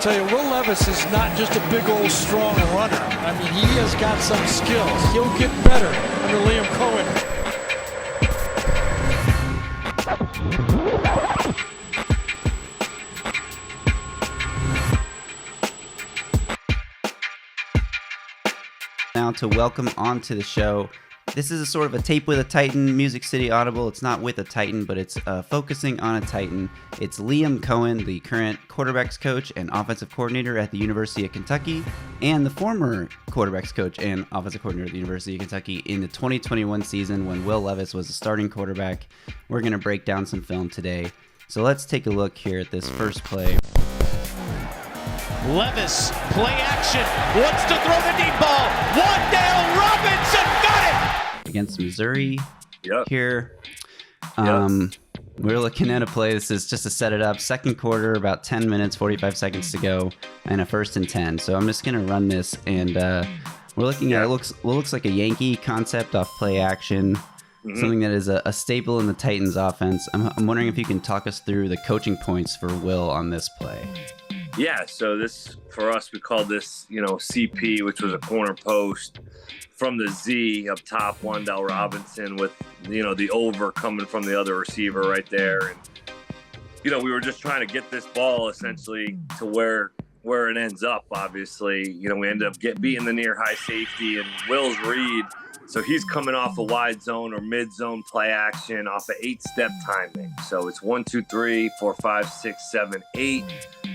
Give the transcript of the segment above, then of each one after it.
tell you, Will Levis is not just a big old strong runner. I mean, he has got some skills. He'll get better under Liam Coen. Now to welcome onto the show. This is a sort of a tape with a Titan, Music City Audible. It's not with a Titan, but it's focusing on a Titan. It's Liam Coen, the current quarterbacks coach and offensive coordinator at the University of Kentucky, and the former quarterbacks coach and offensive coordinator at the University of Kentucky in the 2021 season when Will Levis was the starting quarterback. We're going to break down some film today. So let's take a look here at this first play. Levis, play action, wants to throw the deep ball. Wan'Dale Robinson got it! Against Missouri here. Yep. We're looking at a play. This is just to set it up. Second quarter, about 10 minutes, 45 seconds to go, and a 1st and 10. So I'm just going to run this, and we're looking at what looks like a Yankee concept off play action, something that is a staple in the Titans offense. I'm wondering if you can talk us through the coaching points for Will on this play. Yeah, so this, for us, we call this, CP, which was a corner post from the Z up top, Wan'Dale Robinson with, the over coming from the other receiver right there. And, we were just trying to get this ball essentially to where it ends up, obviously. We ended up beating the near high safety and Will's read. So he's coming off a wide zone or mid zone play action off of 8-step timing. So it's 1, 2, 3, 4, 5, 6, 7, 8.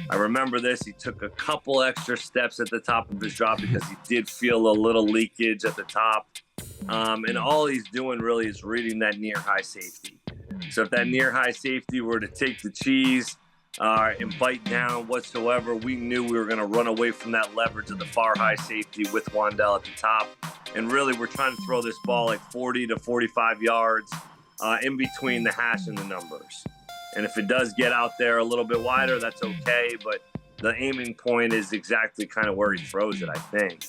I remember this. He took a couple extra steps at the top of his drop because he did feel a little leakage at the top. And all he's doing really is reading that near high safety. So if that near high safety were to take the cheese and bite down whatsoever, we knew we were going to run away from that leverage of the far high safety with Wan'Dale at the top. And really, we're trying to throw this ball like 40 to 45 yards in between the hash and the numbers. And if it does get out there a little bit wider, that's okay. But the aiming point is exactly kind of where he throws it, I think.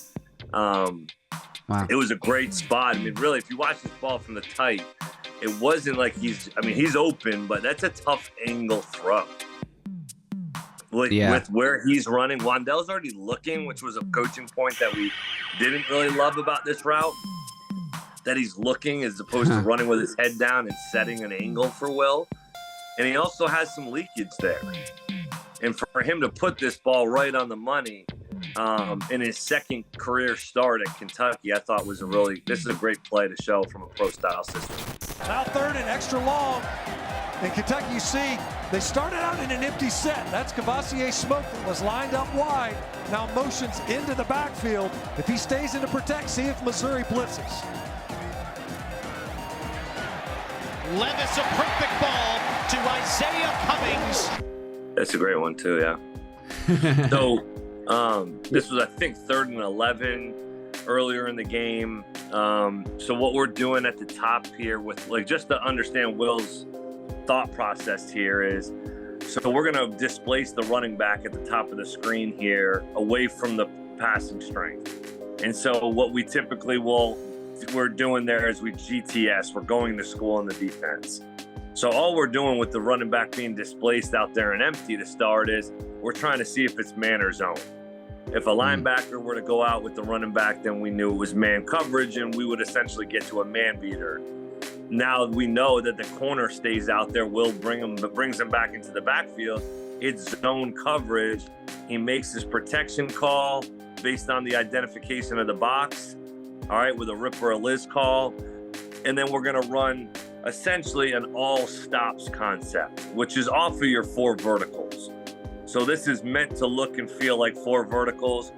Wow. It was a great spot. I mean, really, if you watch this ball from the tight, it wasn't like he's open, but that's a tough angle throw. With where he's running, Wan'Dale's already looking, which was a coaching point that we didn't really love about this route, that he's looking as opposed to running with his head down and setting an angle for Will. And he also has some leakage there. And for him to put this ball right on the money in his second career start at Kentucky, I thought this is a great play to show from a pro-style system. Now 3rd and extra long. In Kentucky, you see, they started out in an empty set. That's Cavassier Smoke that was lined up wide. Now motions into the backfield. If he stays in to protect, see if Missouri blitzes. Levis, a perfect ball to Isaiah Cummings. That's a great one too, yeah. So this was, I think, 3rd and 11 earlier in the game. So what we're doing at the top here with, just to understand Will's thought process here is, so we're going to displace the running back at the top of the screen here away from the passing strength. And so what we typically we're doing there is we GTS, we're going to school in the defense. So all we're doing with the running back being displaced out there and empty to start is we're trying to see if it's man or zone. If a linebacker were to go out with the running back, then we knew it was man coverage and we would essentially get to a man beater. Now we know that the corner stays out there. Will brings him back into the backfield. It's zone coverage. He makes his protection call based on the identification of the box. All right, with a rip or a Liz call. And then we're going to run essentially an all stops concept, which is off of your 4 verticals. So this is meant to look and feel like 4 verticals.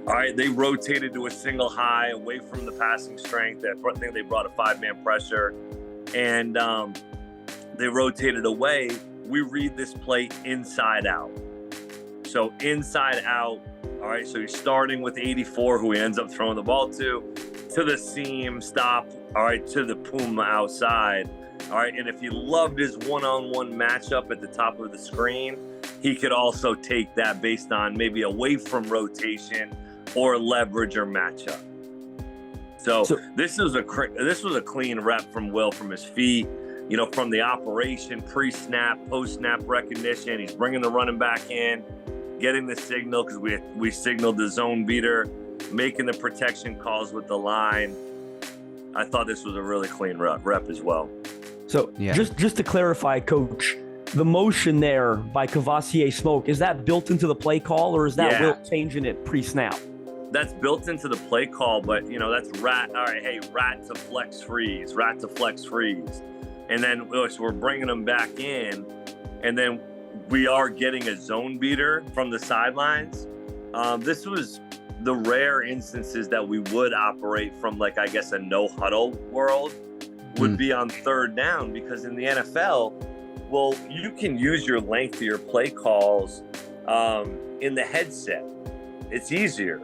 All right, they rotated to a single high away from the passing strength. I think they brought a 5-man pressure, and they rotated away. We read this play inside out. So inside out, all right, so he's starting with 84, who he ends up throwing the ball to the seam, stop, all right, to the Puma outside. All right, and if he loved his one-on-one matchup at the top of the screen, he could also take that based on maybe away from rotation or leverage or matchup. So this was a clean rep from Will from his feet, from the operation, pre-snap, post-snap recognition. He's bringing the running back in. getting the signal because we signaled the zone beater, making the protection calls with the line. I thought this was a really clean rep as well. So just to clarify, Coach, the motion there by Cavassier Smoke, is that built into the play call, or is that Will changing it pre-snap? That's built into the play call, but that's rat. All right, hey, rat to flex freeze, and then so we're bringing them back in, and then we are getting a zone beater from the sidelines. This was the rare instances that we would operate from, like, I guess, a no huddle world would be on third down, because in the NFL, well, you can use your length of your play calls in the headset. It's easier.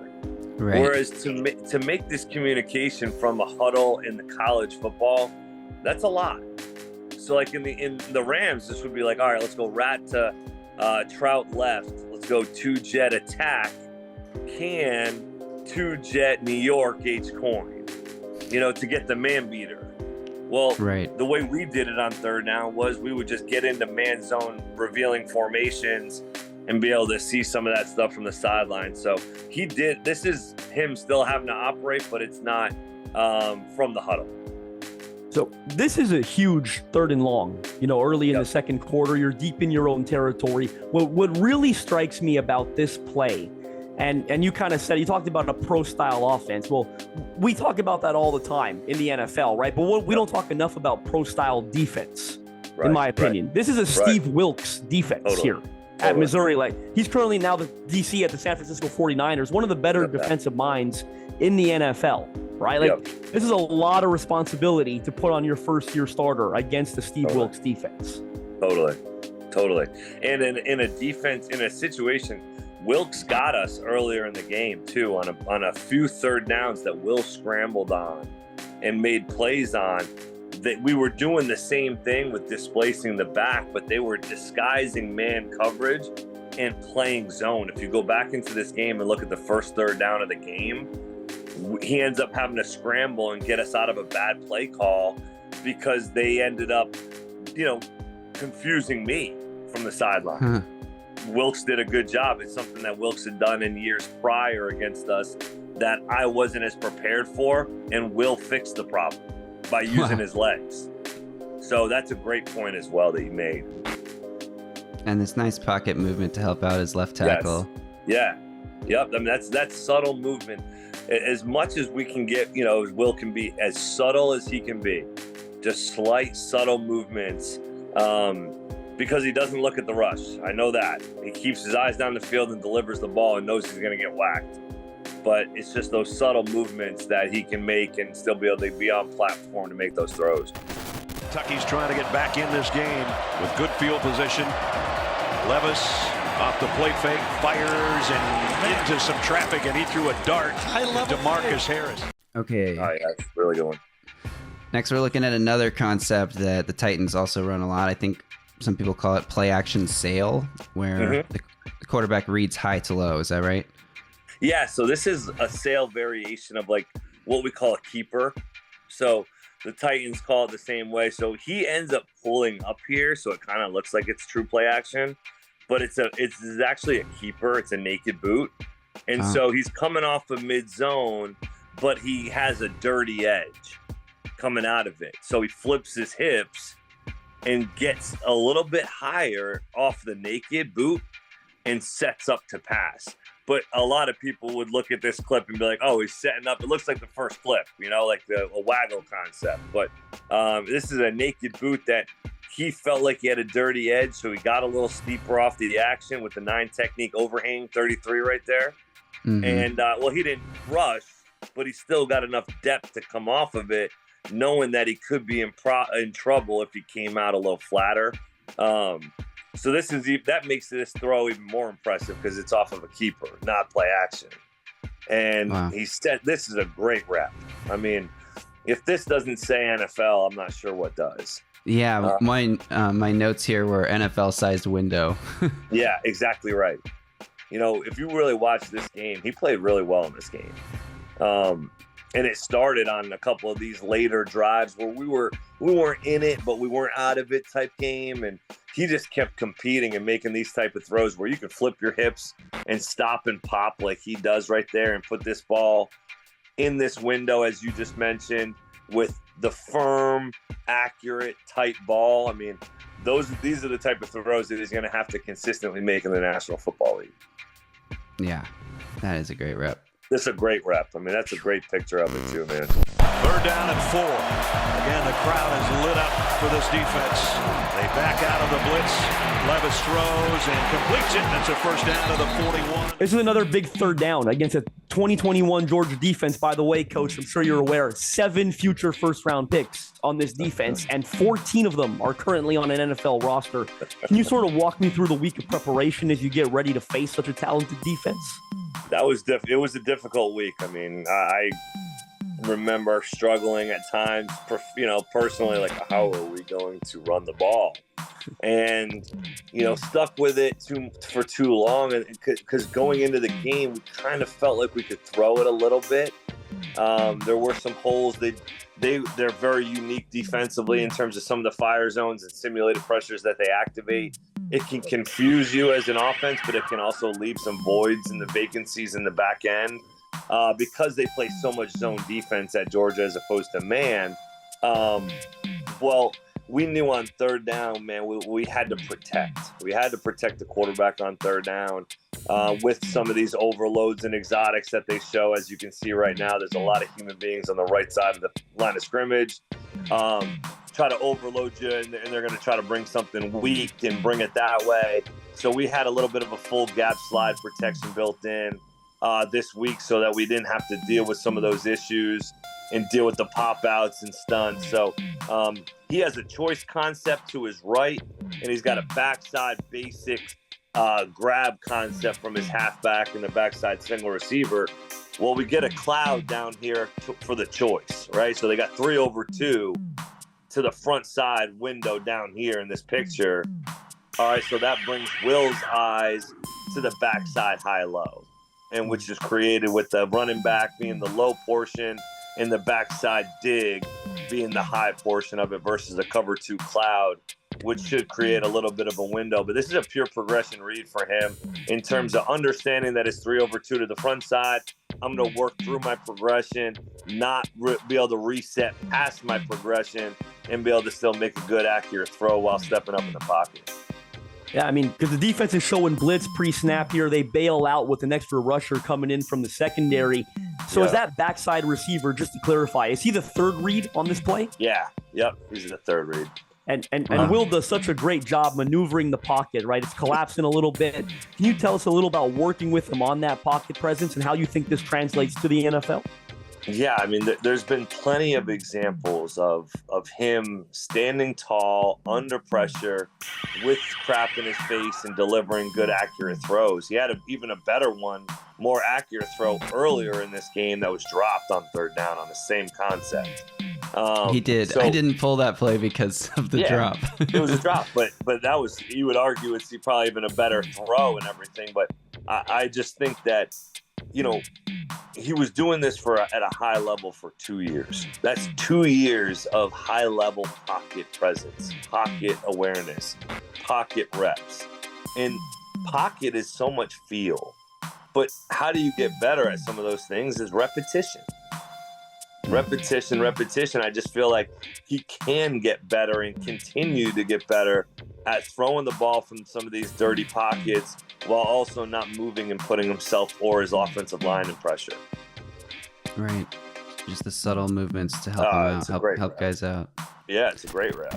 Right. Whereas to make this communication from a huddle in the college football, that's a lot. So like in the Rams, this would be like, all right, let's go rat to Trout left. Let's go 2-jet attack. Can 2-jet New York H coin, to get the man beater. Well, the way we did it on third down was we would just get into man zone revealing formations and be able to see some of that stuff from the sideline. So this is him still having to operate, but it's not from the huddle. So this is a huge third and long, early in the second quarter, you're deep in your own territory. What really strikes me about this play, and you kind of said, you talked about a pro style offense. Well, we talk about that all the time in the NFL, right? But we don't talk enough about pro style defense, in my opinion. This is a Steve Wilkes defense here at Missouri. Like, he's currently now the DC at the San Francisco 49ers, one of the better defensive minds in the NFL, right? Like, this is a lot of responsibility to put on your first year starter against the Steve Wilkes defense. Totally. And in a defense, in a situation, Wilkes got us earlier in the game too on a few third downs that Will scrambled on and made plays on. That we were doing the same thing with displacing the back, but they were disguising man coverage and playing zone. If you go back into this game and look at the first third down of the game, he ends up having to scramble and get us out of a bad play call because they ended up, confusing me from the sideline. Wilkes did a good job. It's something that Wilkes had done in years prior against us that I wasn't as prepared for, and Will fixed the problem by using his legs. So that's a great point as well that he made. And this nice pocket movement to help out his left tackle. Yes. Yeah. Yep. I mean, that's subtle movement. As much as we can get, Will can be as subtle as he can be. Just slight, subtle movements. Because he doesn't look at the rush. I know that. He keeps his eyes down the field and delivers the ball and knows he's going to get whacked. But it's just those subtle movements that he can make and still be able to be on platform to make those throws. Kentucky's trying to get back in this game with good field position. Levis off the play fake, fires and into some traffic, and he threw a dart to Demarcus Harris. Okay. Oh, yeah, that's a really good one. Next, we're looking at another concept that the Titans also run a lot. I think some people call it play action sail, where the quarterback reads high to low. Is that right? Yeah, so this is a sail variation of like what we call a keeper. So the Titans call it the same way. So he ends up pulling up here, so it kind of looks like it's true play action, but it's actually a keeper. It's a naked boot. And so he's coming off of mid zone, but he has a dirty edge coming out of it. So he flips his hips and gets a little bit higher off the naked boot and sets up to pass. But a lot of people would look at this clip and be like, oh, he's setting up. It looks like the first flip, like a waggle concept. But this is a naked boot that he felt like he had a dirty edge, so he got a little steeper off the action with the 9 technique overhang 33 right there. And, he didn't rush, but he still got enough depth to come off of it, knowing that he could be in trouble if he came out a little flatter. So that makes this throw even more impressive because it's off of a keeper, not play action. And he said, this is a great rep. I mean, if this doesn't say NFL, I'm not sure what does. Yeah, my notes here were NFL-sized window. Yeah, exactly right. If you really watch this game, he played really well in this game. And it started on a couple of these later drives where we weren't in it, but we weren't out of it type game. And he just kept competing and making these type of throws where you can flip your hips and stop and pop like he does right there and put this ball in this window, as you just mentioned, with the firm, accurate, tight ball. I mean, these are the type of throws that he's going to have to consistently make in the National Football League. Yeah, that is a great rep. This is a great rep. I mean, that's a great picture of it too, man. 3rd down and 4. Again, the crowd is lit up for this defense. They back out of the blitz. Levis throws and completes it. That's a first down to the 41. This is another big 3rd down against a 2021 Georgia defense. By the way, Coach, I'm sure you're aware, 7 future first-round picks on this defense, and 14 of them are currently on an NFL roster. Can you sort of walk me through the week of preparation as you get ready to face such a talented defense? It was a difficult week. I mean, I remember struggling at times, personally, like, how are we going to run the ball? And, stuck with it for too long. And because going into the game, we kind of felt like we could throw it a little bit. There were some holes. They're very unique defensively in terms of some of the fire zones and simulated pressures that they activate. It can confuse you as an offense, but it can also leave some voids and the vacancies in the back end because they play so much zone defense at Georgia as opposed to man. Well, we knew on 3rd down, man, we had to protect. We had to protect the quarterback on 3rd down with some of these overloads and exotics that they show. As you can see right now, there's a lot of human beings on the right side of the line of scrimmage. Try to overload you, and they're going to try to bring something weak and bring it that way. So we had a little bit of a full gap slide protection built in this week so that we didn't have to deal with some of those issues and deal with the pop-outs and stunts. So he has a choice concept to his right, and he's got a backside basic grab concept from his halfback and the backside single receiver. Well, we get a cloud down here for the choice, right? So they got 3 over 2 to the front side window down here in this picture. All right, so that brings Will's eyes to the backside high-low, and which is created with the running back being the low portion and the backside dig being the high portion of it versus the cover 2 cloud, which should create a little bit of a window. But this is a pure progression read for him in terms of understanding that it's 3 over 2 to the front side. I'm going to work through my progression, not be able to reset past my progression, and be able to still make a good, accurate throw while stepping up in the pocket. Yeah, I mean, because the defense is showing blitz pre-snap here. They bail out with an extra rusher coming in from the secondary. So is that backside receiver, just to clarify, is he the 3rd read on this play? Yeah. Yep. He's the 3rd read. And Will does such a great job maneuvering the pocket, right? It's collapsing a little bit. Can you tell us a little about working with him on that pocket presence and how you think this translates to the NFL? Yeah, I mean, there's been plenty of examples of him standing tall, under pressure, with crap in his face and delivering good, accurate throws. He had even a better one, more accurate throw earlier in this game that was dropped on 3rd down on the same concept. He did. So, I didn't pull that play because of the drop. It was a drop, but that was, you would argue it's probably been a better throw and everything. But I just think that, he was doing this at a high level for 2 years. That's 2 years of high level pocket presence, pocket awareness, pocket reps. And pocket is so much feel. But how do you get better at some of those things is repetition. Repetition. I just feel like he can get better and continue to get better at throwing the ball from some of these dirty pockets while also not moving and putting himself or his offensive line in pressure. Right. Just the subtle movements to help him out, help guys out. Yeah, it's a great rep.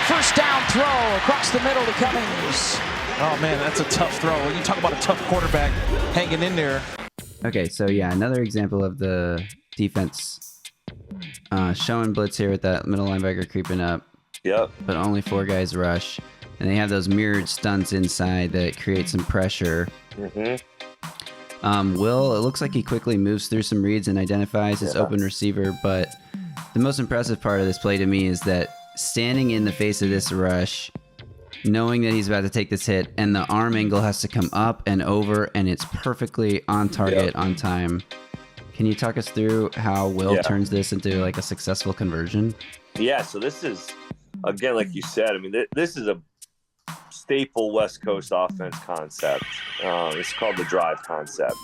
First down throw across the middle to Cummings. Oh, man, that's a tough throw. When you talk about a tough quarterback hanging in there. Okay, so yeah, another example of the defense showing blitz here with that middle linebacker creeping up. Yep. But only 4 guys rush. And they have those mirrored stunts inside that create some pressure. Mm-hmm. Will, it looks like he quickly moves through some reads and identifies his open receiver, but the most impressive part of this play to me is that standing in the face of this rush, knowing that he's about to take this hit, and the arm angle has to come up and over, and it's perfectly on target, on time. Can you talk us through how Will turns this into like a successful conversion? Yeah, so this is, again, like you said, I mean, this is a staple West Coast offense concept. It's called the drive concept.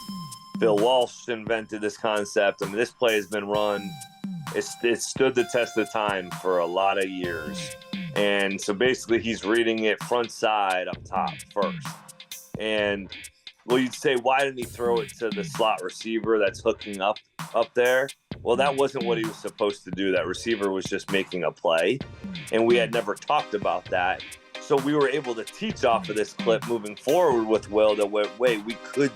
Bill Walsh invented this concept. I mean, this play has been run. It stood the test of time for a lot of years. And so basically he's reading it front side up top first. And well, you'd say, why didn't he throw it to the slot receiver that's hooking up there? Well, that wasn't what he was supposed to do. That receiver was just making a play. And we had never talked about that. So we were able to teach off of this clip moving forward with Will that, wait, we could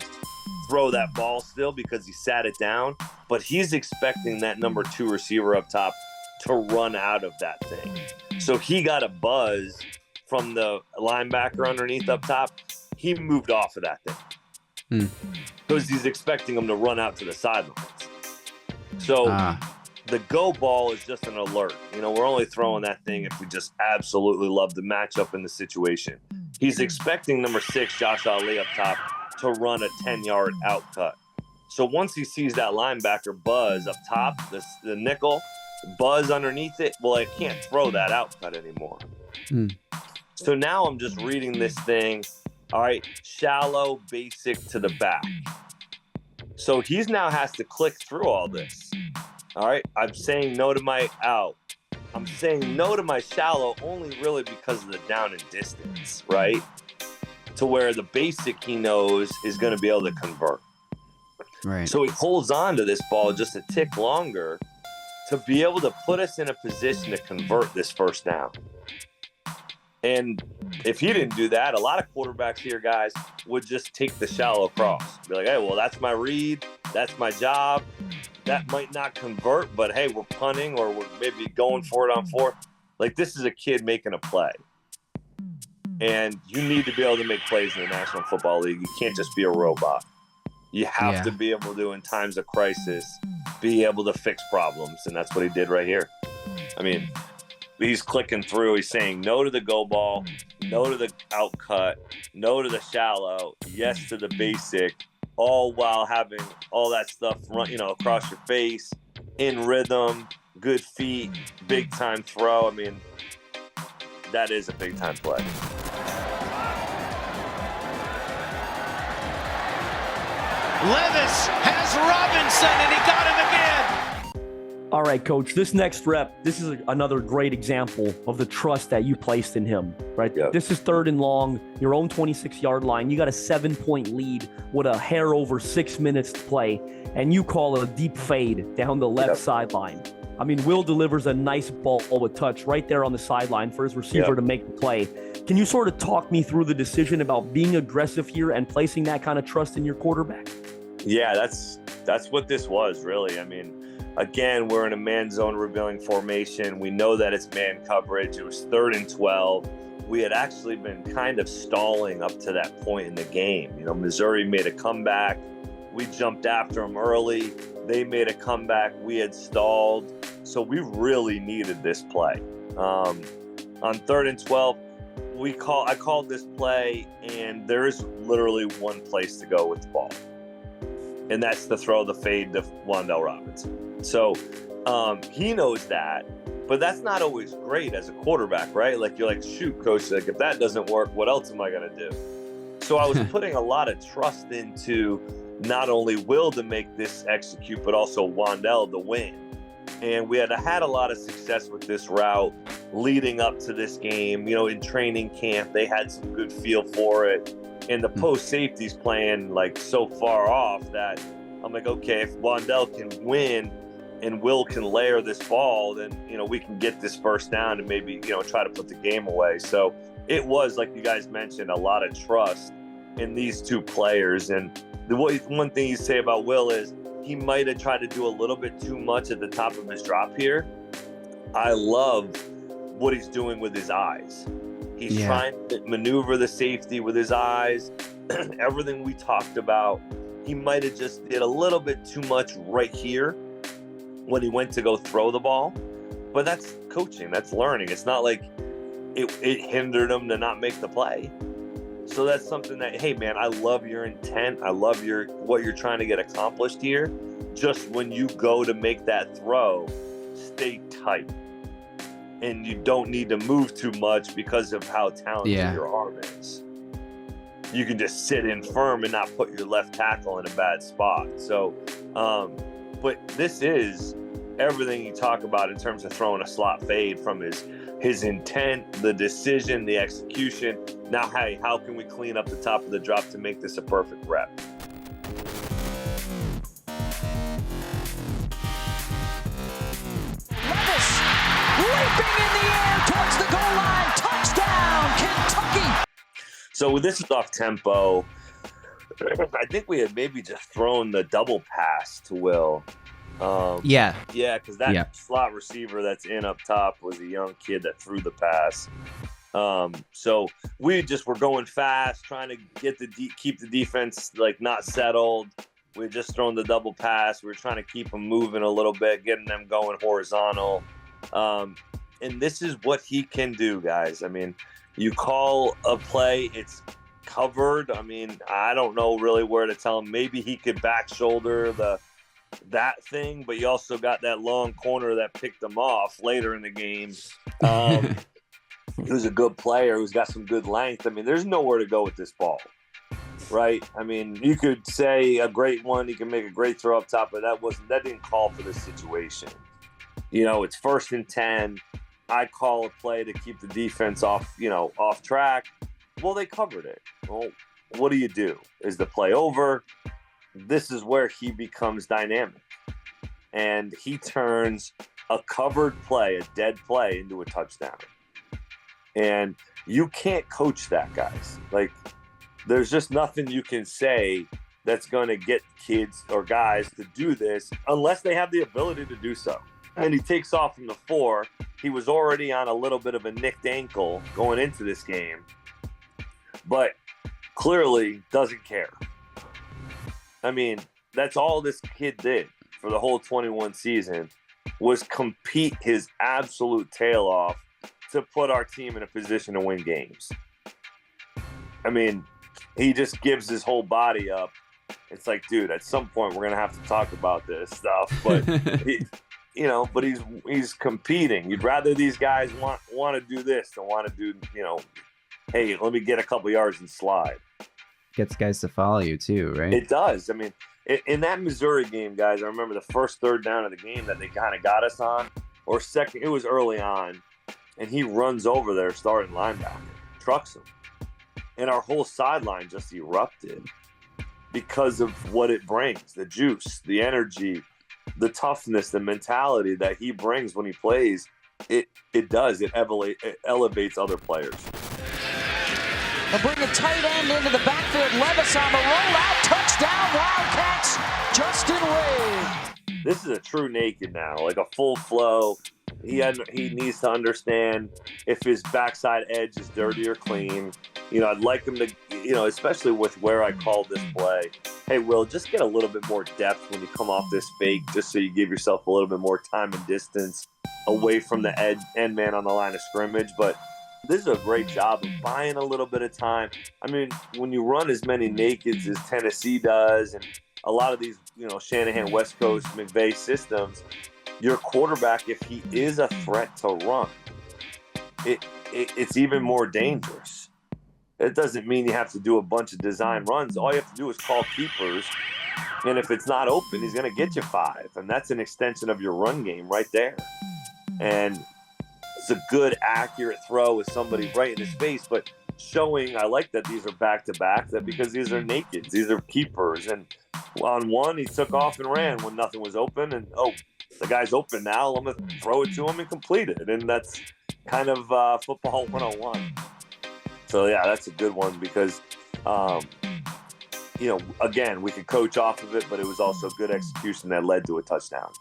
throw that ball still because he sat it down, but he's expecting that number 2 receiver up top to run out of that thing. So he got a buzz from the linebacker underneath up top. He moved off of that thing because he's expecting him to run out to the sidelines. So the go ball is just an alert. You know, we're only throwing that thing if we just absolutely love the matchup in the situation. He's expecting number 6, Josh Ali up top, to run a 10-yard out cut. So once he sees that linebacker buzz up top, the nickel, buzz underneath it, well, I can't throw that out cut anymore. So now I'm just reading this thing, all right, shallow, basic to the back. So he's now has to click through all this. All right, I'm saying no to my out. I'm saying no to my shallow only really because of the down and distance, right? To where the basic he knows is going to be able to convert. Right. So he holds on to this ball just a tick longer to be able to put us in a position to convert this first down. And if he didn't do that, a lot of quarterbacks here, guys, would just take the shallow cross. Be like, hey, well, that's my read. That's my job. That might not convert, but hey, we're punting or we're maybe going for it on 4. Like, this is a kid making a play. And you need to be able to make plays in the National Football League. You can't just be a robot. You have to be able to, in times of crisis, be able to fix problems. And that's what he did right here. I mean, he's clicking through. He's saying no to the go ball, no to the out cut, no to the shallow, yes to the basic, all while having all that stuff run, across your face, in rhythm, good feet, big time throw. I mean, that is a big time play. Levis has Robinson, and he got him again. All right, Coach, this next rep, this is another great example of the trust that you placed in him, right? Yep. This is 3rd and long, your own 26-yard line. You got a 7-point lead with a hair over 6 minutes to play, and you call it a deep fade down the left sideline. I mean, Will delivers a nice ball with touch right there on the sideline for his receiver to make the play. Can you sort of talk me through the decision about being aggressive here and placing that kind of trust in your quarterback? Yeah, that's what this was, really. I mean, again, we're in a man zone revealing formation. We know that it's man coverage. It was 3rd and 12. We had actually been kind of stalling up to that point in the game. Missouri made a comeback. We jumped after them early. They made a comeback. We had stalled. So we really needed this play. On 3rd and 12, I called this play, and there is literally one place to go with the ball. And that's to throw the fade to Wan'Dale Robinson. So he knows that, but that's not always great as a quarterback, right? Like, you're like, shoot, coach, like, if that doesn't work, what else am I going to do? So I was putting a lot of trust into not only Will to make this execute, but also Wan'Dale to win. And we had a lot of success with this route leading up to this game. In training camp, they had some good feel for it. And the post safety's playing like so far off that I'm like, okay, if Wan'Dale can win and Will can layer this ball, then, we can get this first down and maybe, try to put the game away. So it was, like you guys mentioned, a lot of trust in these two players. And the one thing you say about Will is he might have tried to do a little bit too much at the top of his drop here. I love what he's doing with his eyes. He's trying to maneuver the safety with his eyes. Everything we talked about, he might have just did a little bit too much right here when he went to go throw the ball. But that's coaching. That's learning. It's not like it hindered him to not make the play. So that's something that, hey man, I love your intent. I love what you're trying to get accomplished here. Just when you go to make that throw, stay tight. And you don't need to move too much because of how talented your arm is. You can just sit in firm and not put your left tackle in a bad spot. So, but this is everything you talk about in terms of throwing a slot fade, from his intent, the decision, the execution. Now, hey, how can we clean up the top of the drop to make this a perfect rep? Levis leaping in the air towards the goal line. Touchdown, Kentucky. So this is off tempo. I think we had maybe just thrown the double pass to Will. Yeah, because that slot receiver that's in up top was a young kid that threw the pass. So we just were going fast, trying to get keep the defense like not settled. We had just thrown the double pass. We were trying to keep them moving a little bit, getting them going horizontal. And this is what he can do, guys. I mean, you call a play, it's covered. I mean, I don't know really where to tell him. Maybe he could back shoulder that thing, but you also got that long corner that picked him off later in the game. He was a good player who's got some good length. I mean, there's nowhere to go with this ball, right? I mean, you could say a great one, he can make a great throw up top, but that didn't call for this situation. You know, it's 1st and 10. I call a play to keep the defense off track. Well, they covered it. Well, what do? Is the play over? This is where he becomes dynamic. And he turns a covered play, a dead play, into a touchdown. And you can't coach that, guys. Like, there's just nothing you can say that's going to get kids or guys to do this unless they have the ability to do so. And he takes off from the 4. He was already on a little bit of a nicked ankle going into this game, but clearly doesn't care. I mean, that's all this kid did for the whole 21 season was compete his absolute tail off to put our team in a position to win games. I mean, he just gives his whole body up. It's like, dude, at some point we're going to have to talk about this stuff, but but he's competing. You'd rather these guys want to do this than want to do, hey, let me get a couple yards and slide. Gets guys to follow you too, right? It does. I mean, in that Missouri game, guys, I remember the first 3rd down of the game that they kind of got us on, or second, it was early on, and he runs over their starting linebacker, trucks him. And our whole sideline just erupted because of what it brings, the juice, the energy, the toughness, the mentality that he brings when he plays. It elevates other players. They'll bring a tight end into the backfield. Levis on the rollout. Touchdown, Wildcats. Justin Wade. This is a true naked now, like a full flow. He needs to understand if his backside edge is dirty or clean. I'd like him to, especially with where I called this play. Hey, Will, just get a little bit more depth when you come off this fake, just so you give yourself a little bit more time and distance away from the end man on the line of scrimmage. But this is a great job of buying a little bit of time. I mean, when you run as many nakeds as Tennessee does, and a lot of these, Shanahan, West Coast, McVay systems, your quarterback, if he is a threat to run, it's even more dangerous. It doesn't mean you have to do a bunch of design runs. All you have to do is call keepers, and if it's not open, he's going to get you 5, and that's an extension of your run game right there. And it's a good, accurate throw with somebody right in his face, but showing, I like that these are back-to-back, that because these are nakeds, these are keepers, and on one, he took off and ran when nothing was open, and the guy's open now, I'm going to throw it to him and complete it. And that's kind of football 101. So, yeah, that's a good one because, again, we could coach off of it, but it was also good execution that led to a touchdown.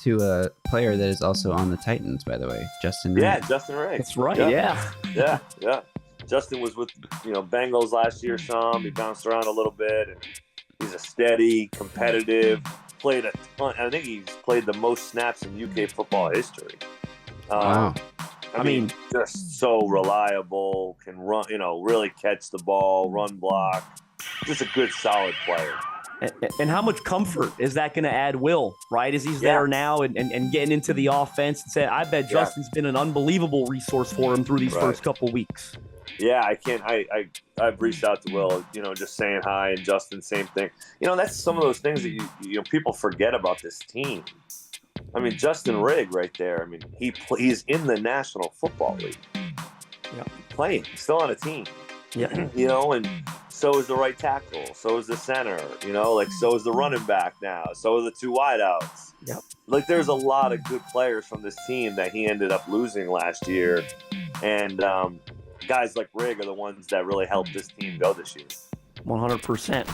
To a player that is also on the Titans, by the way, Justin Riggs. Yeah, Justin Riggs. That's right, yeah. Justin was with, Bengals last year some. He bounced around a little bit, and he's a steady, competitive, played a ton. I think he's played the most snaps in UK football history. Wow. I mean, just so reliable, can run, really catch the ball, run block. Just a good, solid player. And how much comfort is that going to add Will, right? As he's there now and getting into the offense. And say, I bet Justin's been an unbelievable resource for him through these first couple weeks. Yeah, I've reached out to Will, just saying hi, and Justin, same thing. That's some of those things that you people forget about this team. I mean, Justin Rigg right there. I mean, he's in the National Football League. Yeah, playing, still on a team. Yeah, and so is the right tackle, so is the center. So is the running back now. So are the two wideouts. Yep. Like, there's a lot of good players from this team that he ended up losing last year, and guys like Rigg are the ones that really helped this team go this year. 100%.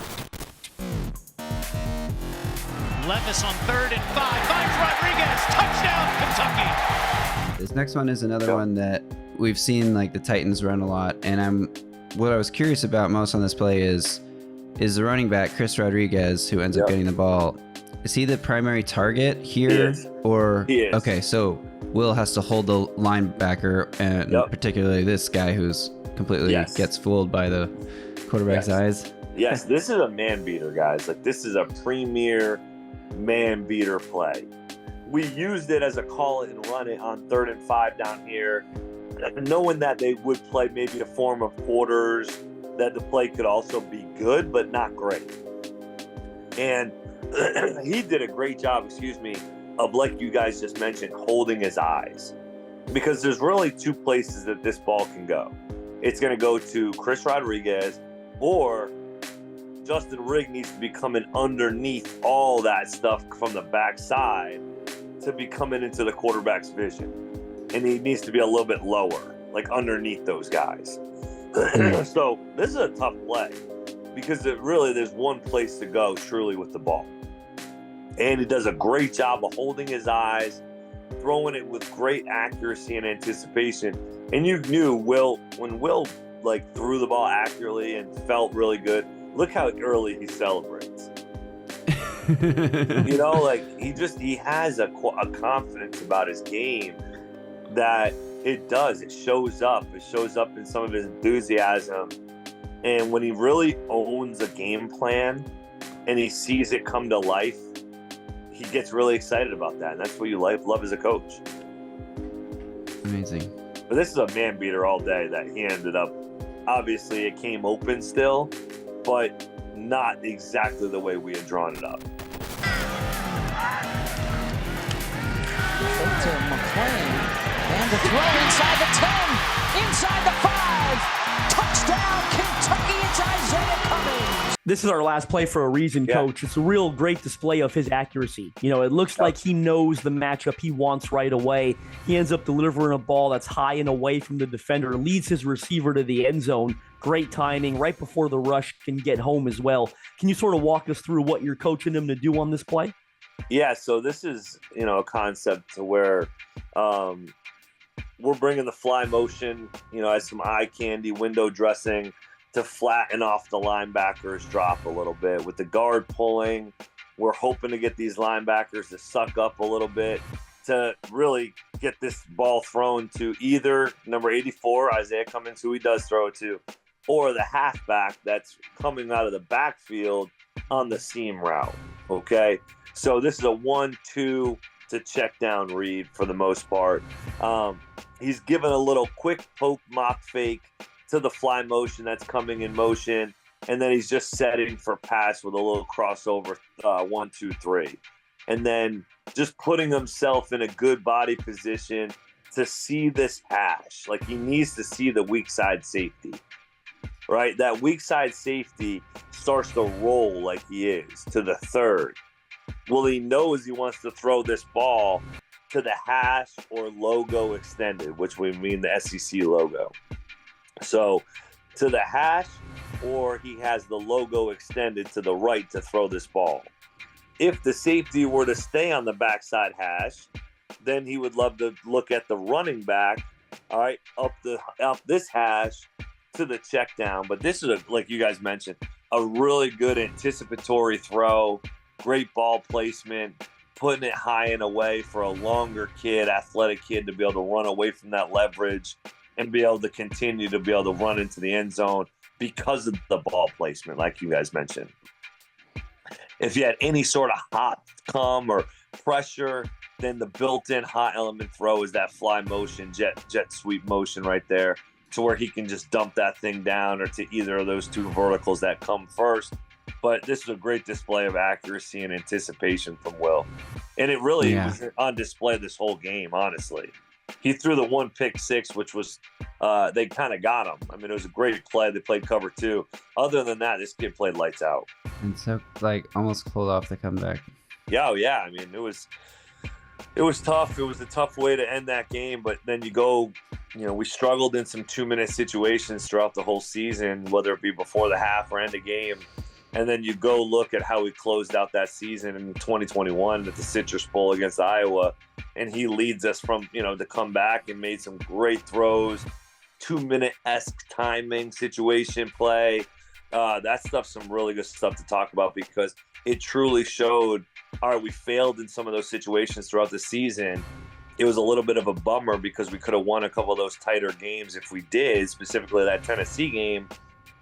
Levis on 3rd and 5 finds Rodriguez. Touchdown, Kentucky. This next one is another one that we've seen the Titans run a lot, and what I was curious about most on this play is the running back Chris Rodriguez, who ends up getting the ball. Is he the primary target here? He is. Okay, so Will has to hold the linebacker, and particularly this guy who's completely gets fooled by the quarterback's eyes. Yes, this is a man beater, guys. This is a premier man beater play. We used it as a call it and run it on 3rd and 5 down here, knowing that they would play maybe a form of quarters, that the play could also be good but not great. And he did a great job, of, like you guys just mentioned, holding his eyes, because there's really two places that this ball can go. It's going to go to Chris Rodriguez, or Justin Rigg needs to be coming underneath all that stuff from the backside to be coming into the quarterback's vision. And he needs to be a little bit lower, underneath those guys. So this is a tough play, because there's one place to go truly with the ball. And he does a great job of holding his eyes, throwing it with great accuracy and anticipation. And you knew when Will threw the ball accurately and felt really good, look how early he celebrates. He has a confidence about his game that it shows up. It shows up in some of his enthusiasm. And when he really owns a game plan and he sees it come to life, he gets really excited about that. And that's what you love as a coach. Amazing. But this is a man beater all day that he ended up. Obviously, it came open still, but not exactly the way we had drawn it up. To McClain, and the throw inside the 10, inside the 5, touchdown Kentucky, it's Isaiah Cummings. This is our last play for a reason, Coach. It's a real great display of his accuracy. It looks like he knows the matchup he wants right away. He ends up delivering a ball that's high and away from the defender, leads his receiver to the end zone. Great timing right before the rush can get home as well. Can you sort of walk us through what you're coaching him to do on this play? Yeah, so this is, a concept to where we're bringing the fly motion, as some eye candy window dressing to flatten off the linebackers drop a little bit. With the guard pulling, we're hoping to get these linebackers to suck up a little bit to really get this ball thrown to either number 84, Isaiah Cummings, who he does throw it to, or the halfback that's coming out of the backfield on the seam route, okay? So this is a 1-2 to check down read for the most part. He's given a little quick poke mock fake to the fly motion that's coming in motion, and then he's just setting for pass with a little crossover 1-2-3. And then just putting himself in a good body position to see this hash. He needs to see the weak side safety, right? That weak side safety starts to roll like he is to the 3rd. Well, he knows he wants to throw this ball to the hash or logo extended, which we mean the SEC logo. So to the hash, or he has the logo extended to the right to throw this ball. If the safety were to stay on the backside hash, then he would love to look at the running back, all right, up this hash to the check down. But this is, like you guys mentioned, a really good anticipatory throw. Great ball placement, putting it high and away for a longer kid, athletic kid, to be able to run away from that leverage and be able to continue to be able to run into the end zone because of the ball placement, like you guys mentioned. If you had any sort of hot come or pressure, then the built-in hot element throw is that fly motion, jet sweep motion right there, to where he can just dump that thing down, or to either of those two verticals that come first. But this is a great display of accuracy and anticipation from Will. And it really was on display this whole game, honestly. He threw the one pick six, which was they kind of got him. I mean, it was a great play. They played cover two. Other than that, this kid played lights out. And so, like, almost pulled off the comeback. Yeah, I mean, it was tough. It was a tough way to end that game. But then you go, we struggled in some 2-minute situations throughout the whole season, whether it be before the half or end of game. And then you go look at how we closed out that season in 2021 at the Citrus Bowl against Iowa. And he leads us from, to come back and made some great throws, 2-minute-esque timing, situation play. That stuff's some really good stuff to talk about, because it truly showed, all right, we failed in some of those situations throughout the season. It was a little bit of a bummer because we could have won a couple of those tighter games if we did, specifically that Tennessee game.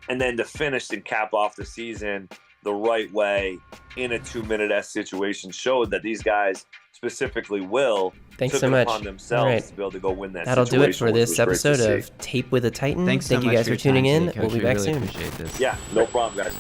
And then to finish and cap off the season the right way in a 2-minute-esque situation showed that these guys, specifically Will, Thanks took so it much. upon themselves Right. to be able to go win that That'll do it situation, for which this was great to episode see. of Tape with a Titan. Thanks so Thank you much guys for for tuning your in. time today, We'll be Coach. We back really soon. appreciate this. Yeah, no problem, guys.